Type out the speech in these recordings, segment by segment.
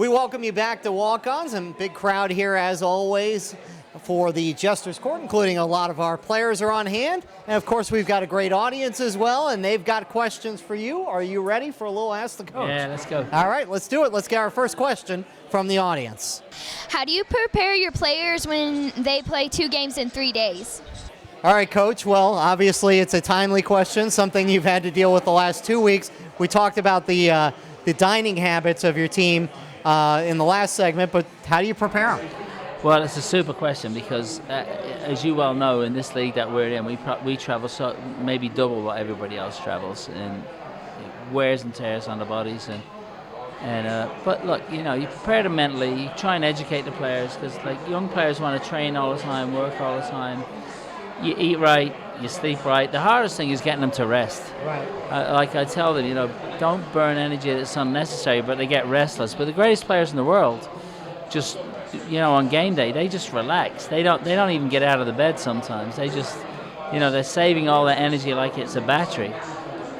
We welcome you back to Walk-Ons, and big crowd here as always for the Jesters Court, including a lot of our players are on hand. And of course, we've got a great audience as well, and they've got questions for you. Are you ready for a little Ask the Coach? Yeah, let's go. All right, let's do it. Let's get our first question from the audience. How do you prepare your players when they play 2 games in 3 days? All right, Coach. Well, obviously it's a timely question, something you've had to deal with the last 2 weeks. We talked about the dining habits of your team in the last segment, but how do you prepare them? Well, it's a super question because, as you well know, in this league that we're in, we travel maybe double what everybody else travels, and wears and tears on the bodies. But look, you prepare them mentally. You try and educate the players because, like, young players want to train all the time, work all the time. You eat right, you sleep right. The hardest thing is getting them to rest. Right. Like I tell them, don't burn energy that's unnecessary, but they get restless. But the greatest players in the world, just on game day, they just relax. They don't even get out of the bed sometimes. They just, they're saving all that energy like it's a battery,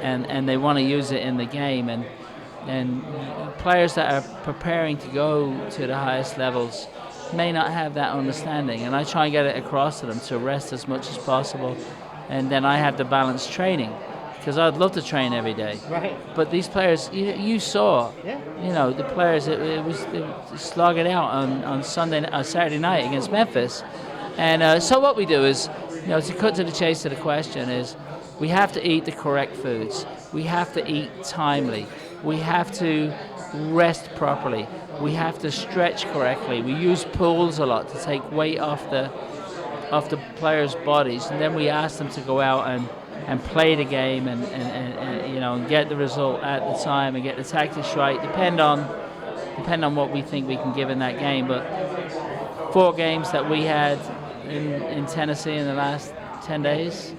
and they want to use it in the game. And players that are preparing to go to the highest levels may not have that understanding, and I try and get it across to them to rest as much as possible, and then I have the balanced training because I'd love to train every day. Right. But these players, you saw, the players, it was slog it out on Saturday night against Memphis, and so what we do is, to cut to the chase of the question is, we have to eat the correct foods, we have to eat timely, we have to rest properly, we have to stretch correctly. We use pulls a lot to take weight off the players' bodies, and then we ask them to go out and play the game and get the result at the time and get the tactics right. Depend on what we think we can give in that game. But 4 games that we had in Tennessee in the last 10 days,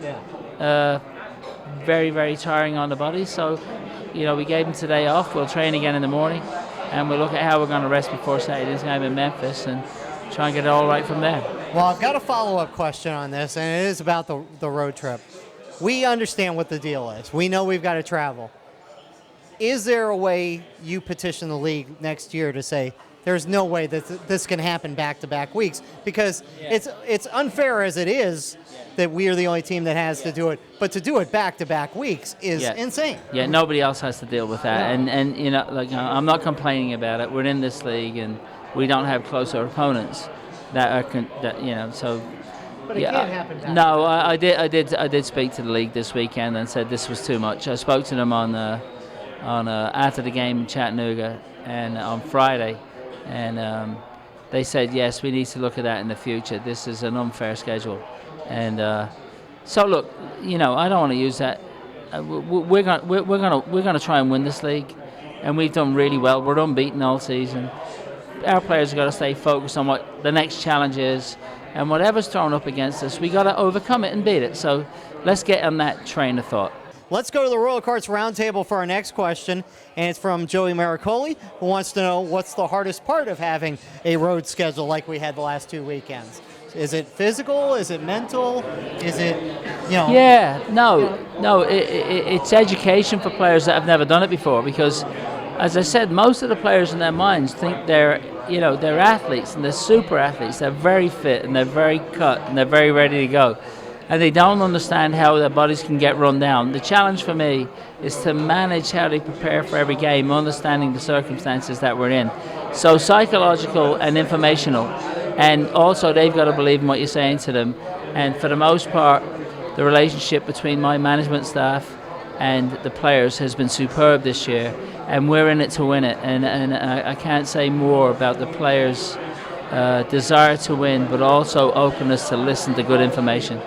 very, very tiring on the body. So, we gave them today off. We'll train again in the morning, and we'll look at how we're going to rest before Saturday's game in Memphis and try and get it all right from there. Well, I've got a follow-up question on this, and it is about the road trip. We understand what the deal is. We know we've got to travel. Is there a way you petition the league next year to say there's no way that this can happen back-to-back weeks? Because it's unfair as it is that we are the only team that has to do it, but to do it back-to-back weeks is insane. Yeah, nobody else has to deal with that, and I'm not complaining about it. We're in this league, and we don't have closer opponents that are so. But it can't happen. No, I did speak to the league this weekend and said this was too much. I spoke to them on after the game in Chattanooga and on Friday, and they said yes, we need to look at that in the future. This is an unfair schedule, and so look, I don't want to use that. We're gonna try and win this league, and we've done really well. We're unbeaten all season. Our players have got to stay focused on what the next challenge is. And whatever's thrown up against us, we got to overcome it and beat it. So let's get on that train of thought. Let's go to the Royal Carts Roundtable for our next question, and it's from Joey Maricoli, who wants to know what's the hardest part of having a road schedule like we had the last 2 weekends. Is it physical? Is it mental? Is it, Yeah, no. It's education for players that have never done it before because, as I said, most of the players in their minds think they're athletes and they're super athletes. They're very fit and they're very cut and they're very ready to go. And they don't understand how their bodies can get run down. The challenge for me is to manage how they prepare for every game, understanding the circumstances that we're in. So psychological and informational. And also they've got to believe in what you're saying to them. And for the most part, the relationship between my management staff and the players has been superb this year. And we're in it to win it, and I can't say more about the players' desire to win, but also openness to listen to good information.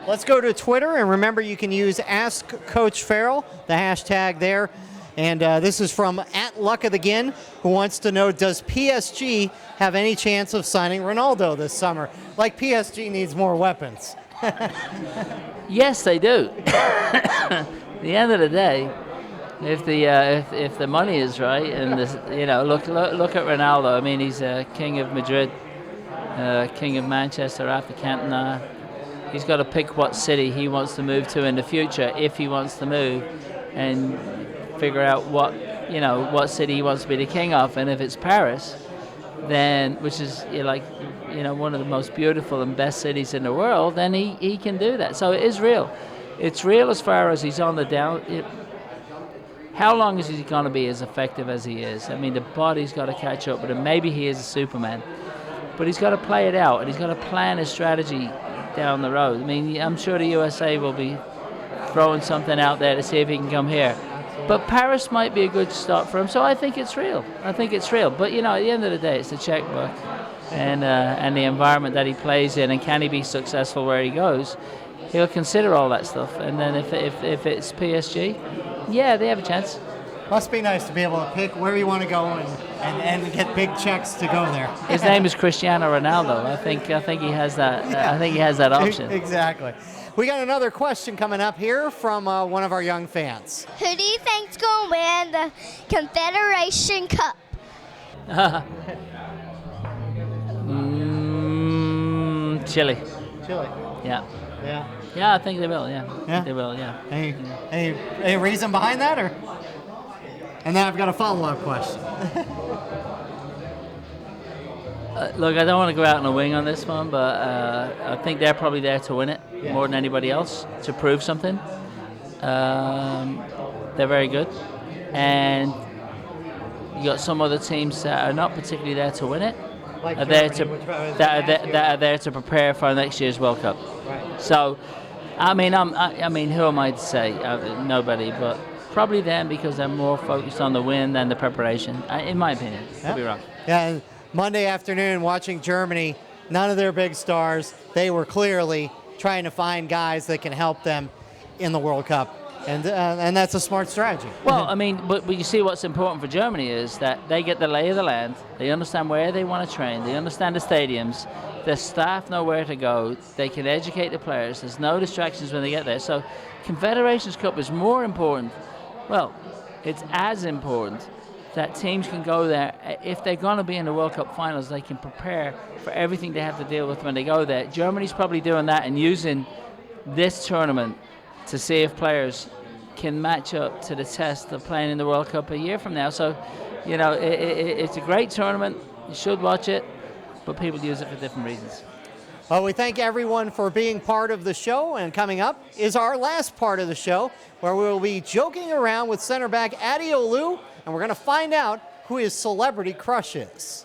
Let's go to Twitter, and remember you can use Ask Coach Farrell, the hashtag there. And this is from @LuckofTheGin, who wants to know, does PSG have any chance of signing Ronaldo this summer? Like PSG needs more weapons. Yes, they do. At the end of the day, if the money is right, and look at Ronaldo. I mean, he's king of Madrid, king of Manchester after Cantona. He's got to pick what city he wants to move to in the future if he wants to move, and figure out what what city he wants to be the king of, and if it's Paris, then which is one of the most beautiful and best cities in the world, then he can do that. So it is real. It's real as far as he's on the down. How long is he going to be as effective as he is? I mean, the body's got to catch up with him. Maybe he is a Superman, but he's got to play it out, and he's got to plan a strategy down the road. I mean, I'm sure the USA will be throwing something out there to see if he can come here. But Paris might be a good start for him, so I think it's real. But, at the end of the day, it's the checkbook and the environment that he plays in, and can he be successful where he goes? He'll consider all that stuff. And then if it's PSG, yeah, they have a chance. Must be nice to be able to pick where you want to go and get big checks to go there. His name is Cristiano Ronaldo. I think he has that. Yeah. I think he has that option. Exactly. We got another question coming up here from one of our young fans. Who do you think's going to win the Confederation Cup? Chile. Chile. Yeah. Yeah. Yeah, I think they will. Yeah. Yeah? They will. Yeah. Any reason behind that, or? And then I've got a follow-up question. Look, I don't want to go out on a wing on this one, but I think they're probably there to win it more than anybody else, to prove something. They're very good, and you got some other teams that are not particularly there to win it. Like Are there Germany, that are there to prepare for next year's World Cup. Right. So, I mean, who am I to say? Nobody, but probably them, because they're more focused on the win than the preparation. In my opinion, could be wrong. Yeah. And Monday afternoon, watching Germany, none of their big stars. They were clearly trying to find guys that can help them in the World Cup, and that's a smart strategy. Well, I mean, but you see what's important for Germany is that they get the lay of the land, they understand where they want to train, they understand the stadiums, their staff know where to go, they can educate the players, there's no distractions when they get there. So Confederations Cup is more important, well, it's as important that teams can go there. If they're going to be in the World Cup finals, they can prepare for everything they have to deal with when they go there. Germany's probably doing that and using this tournament to see if players can match up to the test of playing in the World Cup a year from now. So, it's a great tournament. You should watch it, but people use it for different reasons. Well, we thank everyone for being part of the show, and coming up is our last part of the show, where we will be joking around with center back Adeolu, and we're going to find out who his celebrity crush is.